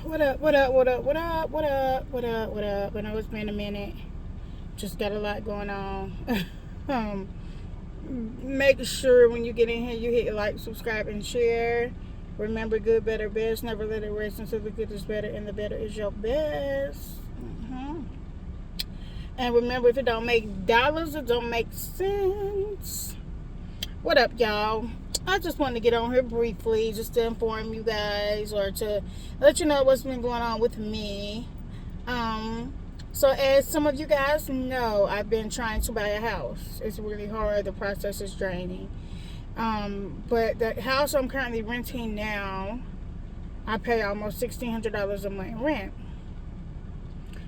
What up, what up, what up, what up, what up, what up, what up? I know it's been a minute. Just got a lot going on. um, Make sure when you get in here, you hit like, subscribe, and share. Remember, good, better, best. Never let it rest until the good is better and the better is your best. And remember, if it don't make dollars, it don't make sense. What up, y'all? I just wanted to get on here briefly just to inform you guys or to let you know what's been going on with me. So as some of you guys know, I've been trying to buy a house. It's really hard. The process is draining. But the house I'm currently renting now, I pay almost $1,600 a month rent.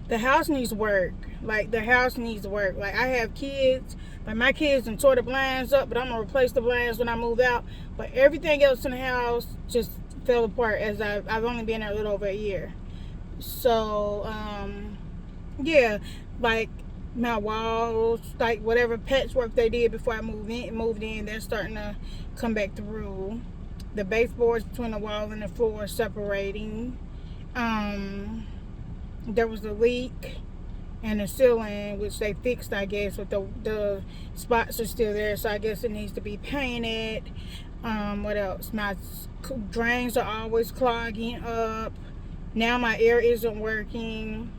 The house needs work. Like, the house needs work. Like, I have kids. Like, my kids done tore the blinds up, but I'm going to replace the blinds when I move out. But everything else in the house just fell apart as I've only been there a little over a year. So, yeah, like, my walls, like, whatever patchwork they did before I moved in, they're starting to come back through. The baseboards between the wall and the floor are separating. There was a leak in the ceiling, which they fixed, I guess, but the spots are still there, so I guess it needs to be painted. What else? My drains are always clogging up. Now my air isn't working.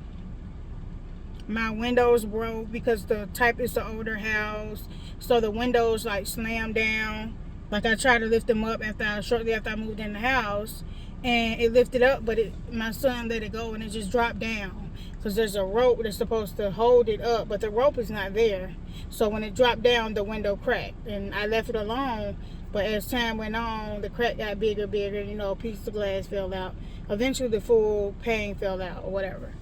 My windows broke because the type is the older house, so the windows like slam down. Like, I tried to lift them up shortly after I moved in the house, and it lifted up, but my son let it go and it just dropped down because there's a rope that's supposed to hold it up, but the rope is not there. So when it dropped down, the window cracked, and I left it alone. But as time went on, the crack got bigger, a piece of glass fell out. Eventually the full pane fell out or whatever.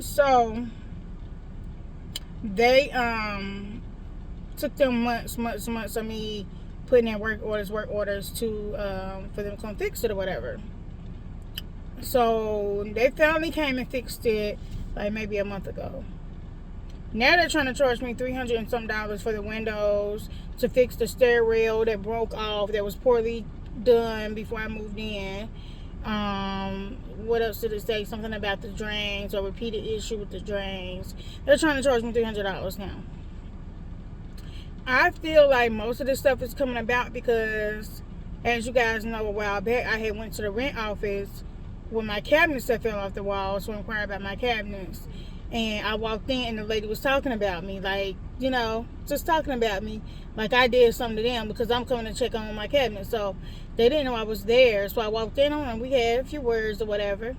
So they took them months of me putting in work orders to for them to come fix it or whatever. So they finally came and fixed it like maybe a month ago. Now they're trying to charge me $300 and some for the windows, to fix the stair rail that broke off, that was poorly done before I moved in. What else did it say? Something about the drains, or repeated issue with the drains. They're trying to charge me $300 now. I feel like most of this stuff is coming about because, as you guys know, a while back I had went to the rent office when my cabinets that fell off the walls to inquire about my cabinets. And I walked in and the lady was talking about me, like, just talking about me like I did something to them because I'm coming to check on my cabinet. So they didn't know I was there. So I walked in on them. We had a few words or whatever.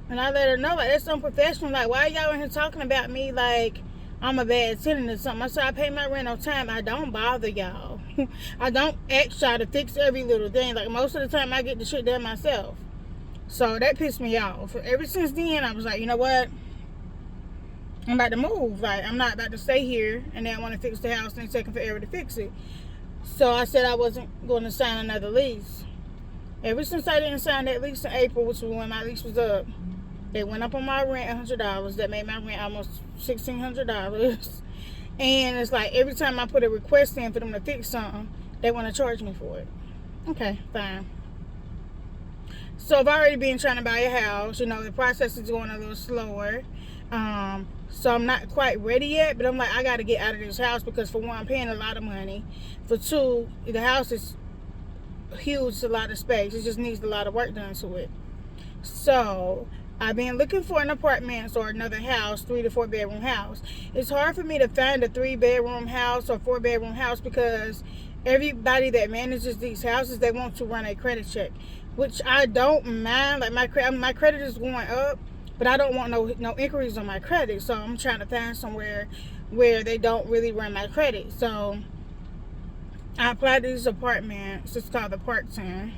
And I let her know, like, that's unprofessional. Like, why are y'all in here talking about me like I'm a bad tenant or something? I said, I pay my rent on time. I don't bother y'all. I don't ask y'all to fix every little thing. Like, most of the time I get the shit done myself. So that pissed me off. Ever since then, I was like, you know what? I'm about to move. Like, I'm not about to stay here and then want to fix the house and it's taking forever to fix it. So I said I wasn't going to sign another lease. Ever since I didn't sign that lease in April, which was when my lease was up, they went up on my rent $100. That made my rent almost $1,600. And it's like every time I put a request in for them to fix something, they want to charge me for it. Okay, fine. So I've already been trying to buy a house. The process is going a little slower. So I'm not quite ready yet, but I'm like, I got to get out of this house because, for one, I'm paying a lot of money. For two, the house is huge. It's a lot of space. It just needs a lot of work done to it. So I've been looking for an apartment or another house, 3 to 4 bedroom house. It's hard for me to find a 3-bedroom house or 4-bedroom house because everybody that manages these houses, they want to run a credit check, which I don't mind. Like, my credit is going up, but I don't want no inquiries on my credit. So I'm trying to find somewhere where they don't really run my credit. So I applied to these apartments. It's called the Parkton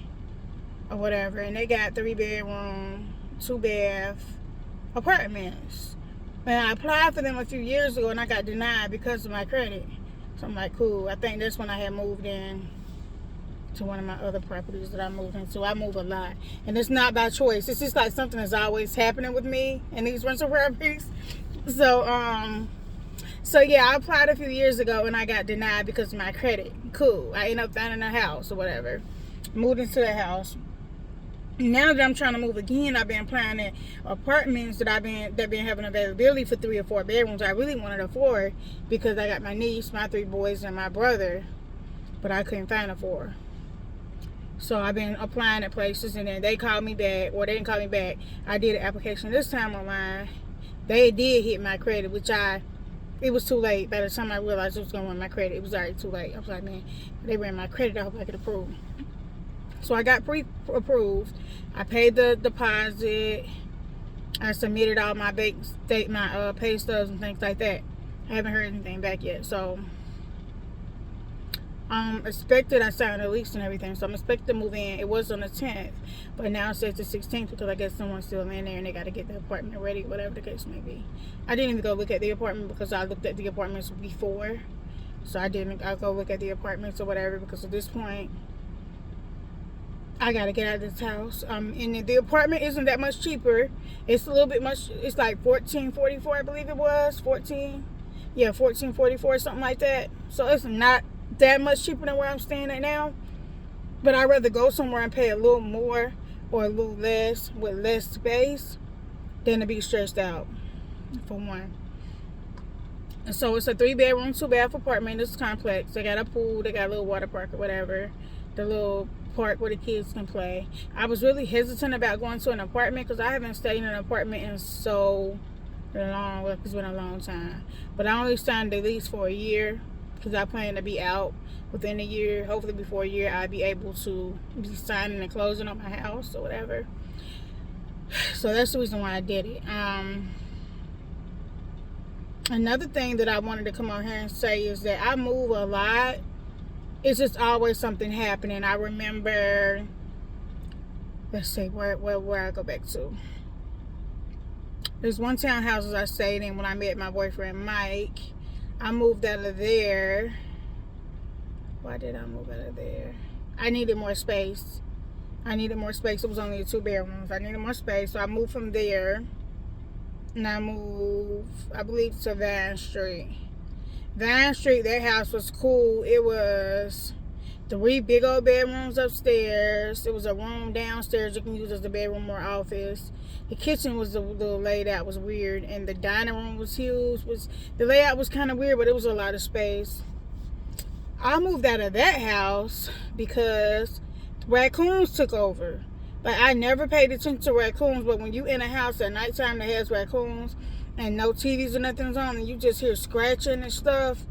or whatever, and they got 3-bedroom, 2-bath apartments. And I applied for them a few years ago and I got denied because of my credit. So I'm like, cool. I think that's when I had moved in to one of my other properties that I moved into. I move a lot, and it's not by choice. It's just like something that's always happening with me in these rental properties. So yeah, I applied a few years ago and I got denied because of my credit. Cool. I ended up finding a house or whatever. Moved into the house. Now that I'm trying to move again, I've been applying at apartments that been having availability for 3 or 4 bedrooms. I really wanted a 4 because I got my niece, my 3 boys, and my brother, but I couldn't find a 4. So I've been applying at places, and then they called me back, or they didn't call me back. I did an application this time online. They did hit my credit, it was too late. By the time I realized it was going to run my credit, it was already too late. I was like, man, they ran my credit. I hope I could approve. So I got pre-approved. I paid the deposit. I submitted all my pay stubs and things like that. I haven't heard anything back yet. So expected, I signed a lease and everything. So I'm expected to move in. It was on the 10th, but now it says the 16th because I guess someone's still in there and they got to get the apartment ready, whatever the case may be. I didn't even go look at the apartment because I looked at the apartments before. So I'll go look at the apartments or whatever, because at this point I gotta get out of this house. And the apartment isn't that much cheaper. It's a little bit much. It's like $14.44, I believe it was. $14.44, something like that. So it's not that much cheaper than where I'm staying at now. But I'd rather go somewhere and pay a little more or a little less with less space than to be stressed out, for one. And so it's a 3-bedroom, 2-bath apartment. This complex. They got a pool. They got a little water park or whatever. The little park where the kids can play. I was really hesitant about going to an apartment because I haven't stayed in an apartment in so long. Well, it's been a long time. But I only signed the lease for a year because I plan to be out within a year. Hopefully before a year I'll be able to be signing and closing on my house or whatever. So that's the reason why I did it. Another thing that I wanted to come on here and say is that I move a lot. It's just always something happening. I remember, let's see, where I go back to. There's one townhouses I stayed in when I met my boyfriend Mike. I moved out of there. Why did I move out of there? I needed more space. It was only 2 bedrooms. I needed more space, so I moved from there. And I moved, I believe, to Vine Street. Vine Street, that house was cool. It was 3 big old bedrooms upstairs. It was a room downstairs you can use as a bedroom or office. The kitchen was a little laid out, was weird, and the dining room was huge. The layout was kind of weird, but it was a lot of space. I moved out of that house because raccoons took over. Like, I never paid attention to raccoons, but when you in a house at nighttime that has raccoons and no TVs or nothing's on, and you just hear scratching and stuff,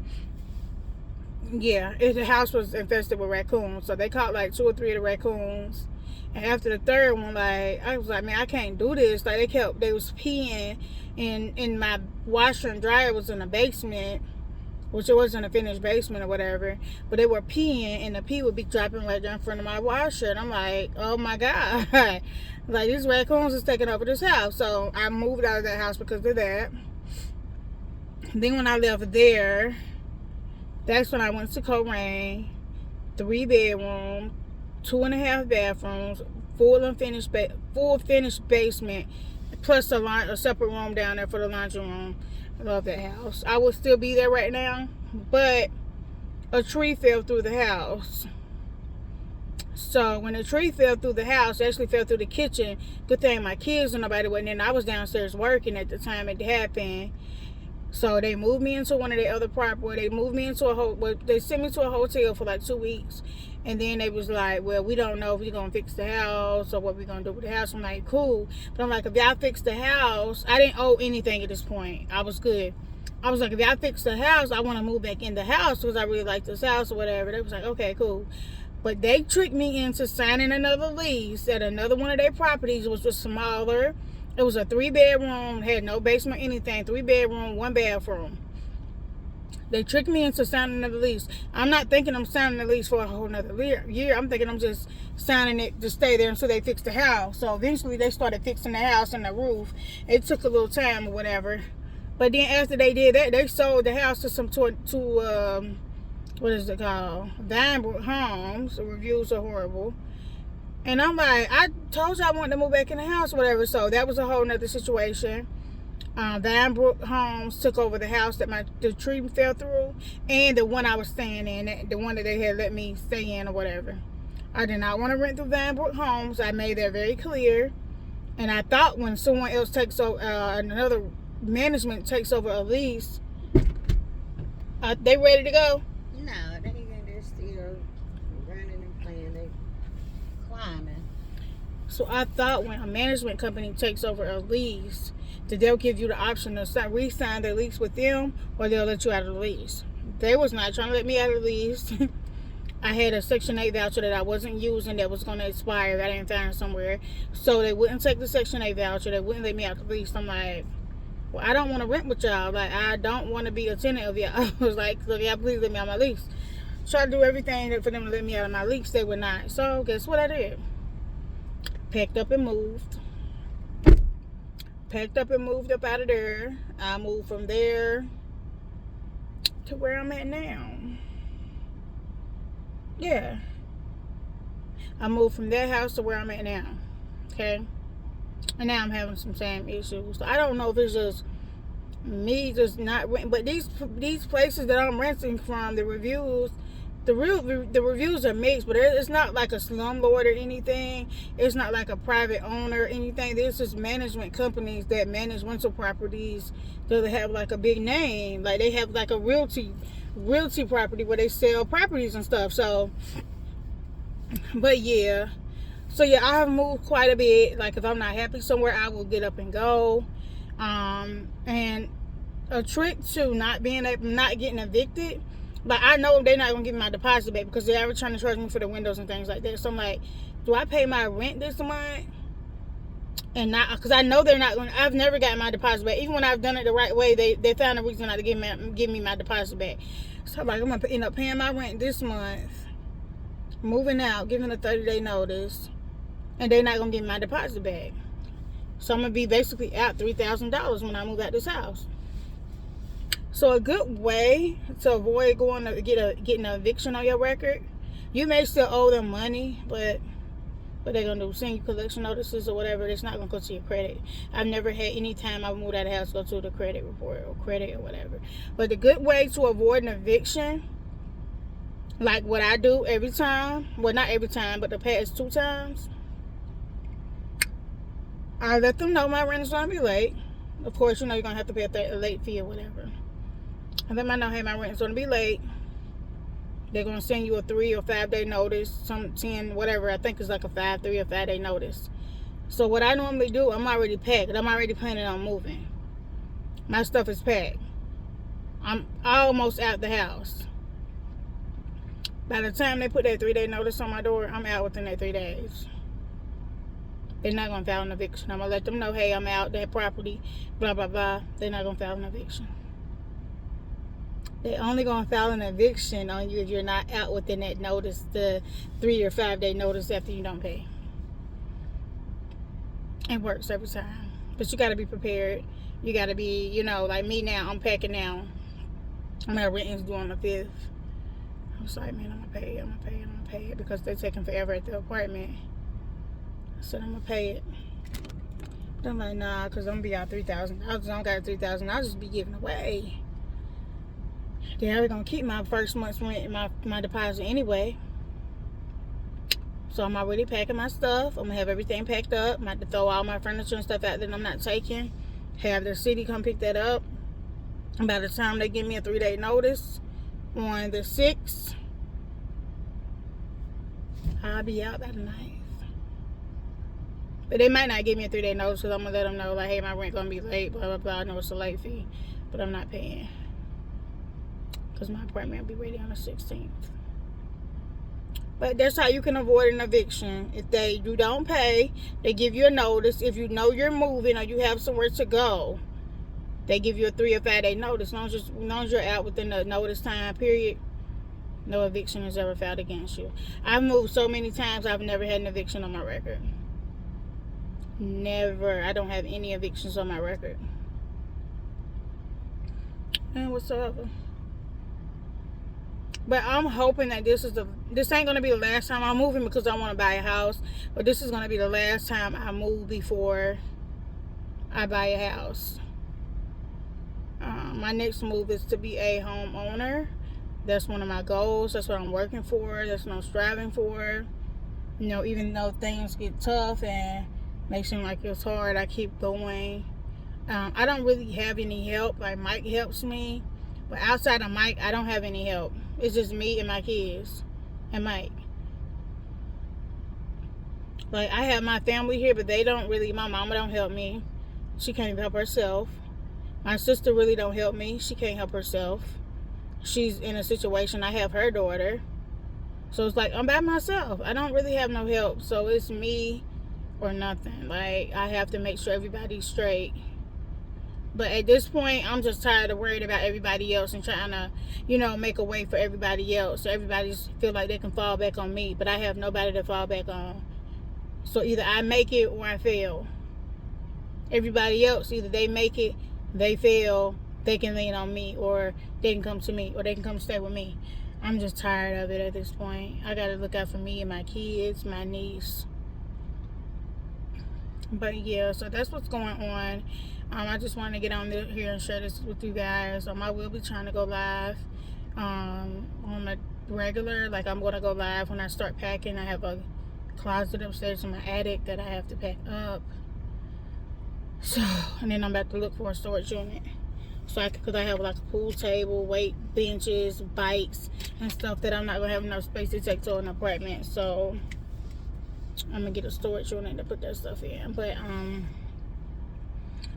yeah, the house was infested with raccoons. So they caught like 2 or 3 of the raccoons, and after the 3rd one, like, I was like, man, I can't do this. Like, they was peeing in my washer and dryer was in the basement, which it wasn't a finished basement or whatever, but they were peeing, and the pee would be dropping right there in front of my washer, and I'm like, oh my God, like, these raccoons is taking over this house. So I moved out of that house because of that. Then when I left there, that's when I went to Corain, 3 bedroom, 2.5 bathrooms, full finished basement, plus a separate room down there for the laundry room. I love that house. I would still be there right now, but a tree fell through the house. So when the tree fell through the house, it actually fell through the kitchen. Good thing my kids and nobody wasn't in. I was downstairs working at the time it happened. So they moved me into one of their other property. They moved me into they sent me to a hotel for like 2 weeks. And then they was like, well, we don't know if we're going to fix the house or what we're going to do with the house. I'm like, cool. But I'm like, if y'all fix the house, I didn't owe anything at this point. I was good. I was like, if y'all fix the house, I want to move back in the house because I really like this house or whatever. They was like, okay, cool. But they tricked me into signing another lease at another one of their properties, which was smaller. It was a 3 bedroom, had no basement, anything. 3 bedroom, 1 bathroom. They tricked me into signing another lease. I'm not thinking I'm signing the lease for a whole nother year. I'm thinking I'm just signing it to stay there until they fix the house. So eventually they started fixing the house and the roof. It took a little time or whatever. But then after they did that, they sold the house to what is it called? Vine Homes. The reviews are horrible. And I'm like, I told you I wanted to move back in the house or whatever. So that was a whole nother situation. Vanbrook Homes took over the house that the tree fell through, and the one I was staying in, the one that they had let me stay in or whatever. I did not want to rent through Vanbrook Homes. I made that very clear. And I thought when someone else takes over, another management takes over a lease, they ready to go? No, they're still running and playing. They climbing. So I thought when a management company takes over a lease, that they'll give you the option to re-sign the lease with them, or they'll let you out of the lease. They was not trying to let me out of the lease. I had a Section 8 voucher that I wasn't using that was going to expire. I didn't find it somewhere. So they wouldn't take the Section 8 voucher. They wouldn't let me out of the lease. I'm like, well, I don't want to rent with y'all. Like, I don't want to be a tenant of y'all. I was like, so y'all please let me out of my lease. Try to do everything for them to let me out of my lease. They would not. So guess what I did? Packed up and moved. Packed up and moved up out of there. I moved from there to where I'm at now. Yeah. I moved from that house to where I'm at now. Okay? And now I'm having some same issues. So I don't know if it's just me just not renting. But these places that I'm renting from, the reviews are mixed, but it's not like a slumlord or anything. It's not like a private owner or anything. There's just management companies that manage rental properties that have like a big name. Like they have like a realty property where they sell properties and stuff. So, but yeah. So yeah, I have moved quite a bit. Like if I'm not happy somewhere, I will get up and go. And a trick to not getting evicted. Like, I know they're not going to give me my deposit back because they're already trying to charge me for the windows and things like that. So I'm like, do I pay my rent this month? And not, because I know they're not going to, I've never gotten my deposit back. Even when I've done it the right way, they found a reason not to give me my deposit back. So I'm like, I'm going to end up paying my rent this month, moving out, giving a 30-day notice, and they're not going to give me my deposit back. So I'm going to be basically out $3,000 when I move out this house. So a good way to avoid getting an eviction on your record, you may still owe them money, but what they're going to do, send you collection notices or whatever, it's not going to go to your credit. I've never had any time I've moved out of the house go to the credit report or credit or whatever. But the good way to avoid an eviction, like what I do every time, well not every time, but the past 2 times, I let them know my rent is going to be late. Of course, you're going to have to pay a late fee or whatever. I let them know, hey, my rent's going to be late. They're going to send you a 3 or 5 day notice, some 10, whatever. I think it's like a 3 or 5 day notice. So what I normally do, I'm already packed. I'm already planning on moving. My stuff is packed. I'm almost out the house. By the time they put that 3 day notice on my door, I'm out within that 3 days. They're not going to file an eviction. I'm going to let them know, hey, I'm out that property, blah, blah, blah. They're not going to file an eviction. They're only going to file an eviction on you if you're not out within that notice, the 3 or 5 day notice after you don't pay. It works every time. But you got to be prepared. You got to be, like me now, I'm packing now. My rent is due on the 5th. I was like, man, I'm going to pay it because they're taking forever at the apartment. I said, I'm going to pay it. But I'm like, nah, because I'm going to be out $3,000. I don't got $3,000. I'll just be giving away. They're going to keep my first month's rent and my deposit anyway. So I'm already packing my stuff. I'm going to have everything packed up. I'm going to have to throw all my furniture and stuff out that I'm not taking. Have the city come pick that up. And by the time they give me a 3 day notice on the 6th, I'll be out by the 9th. But they might not give me a 3 day notice because I'm going to let them know, like, hey, my rent going to be late, blah, blah, blah. I know it's a late fee, but I'm not paying. Because my apartment will be ready on the 16th. But that's how you can avoid an eviction. If you don't pay, they give you a notice. If you know you're moving or you have somewhere to go, they give you a 3 or 5 day notice. As long as you're out within the notice time period, no eviction is ever filed against you. I've moved so many times, I've never had an eviction on my record. Never. I don't have any evictions on my record. And whatsoever. But I'm hoping that this ain't going to be the last time I'm moving because I want to buy a house. But this is going to be the last time I move before I buy a house. My next move is to be a homeowner. That's one of my goals. That's what I'm working for. That's what I'm striving for. You know, even though things get tough and make seem like it's hard, I keep going. I don't really have any help. Like Mike helps me, but outside of Mike, I don't have any help. It's just me and my kids and Mike. Like I have my family here, but they don't really. My mama don't help me. She can't even help herself. My sister really don't help me. She can't help herself. She's in a situation. I have her daughter. So it's like I'm by myself. I don't really have no help. So it's me or nothing. Like I have to make sure everybody's straight. But at this point, I'm just tired of worrying about everybody else and trying to, you know, make a way for everybody else. So everybody feel like they can fall back on me. But I have nobody to fall back on. So either I make it or I fail. Everybody else, either they make it, they fail, they can lean on me, or they can come to me, or they can come stay with me. I'm just tired of it at this point. I gotta look out for me and my kids, my niece. But yeah, so that's what's going on. I just want to get on here and share this with you guys. I will be trying to go live on a regular. Like I'm gonna go live when I start packing. I have a closet upstairs in my attic that I have to pack up. So, and then I'm about to look for a storage unit. So because I have like a pool table, weight benches, bikes, and stuff that I'm not gonna have enough space to take to an apartment. So I'm gonna get a storage unit to put that stuff in. But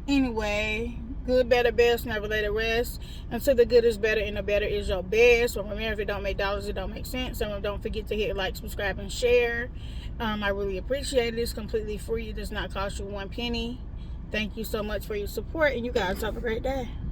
anyway, good, better, best, never let it rest. Until the good is better and the better is your best. So remember, if it don't make dollars, it don't make sense. So don't forget to hit like, subscribe, and share. I really appreciate it. It's completely free. It does not cost you one penny. Thank you so much for your support, and you guys have a great day.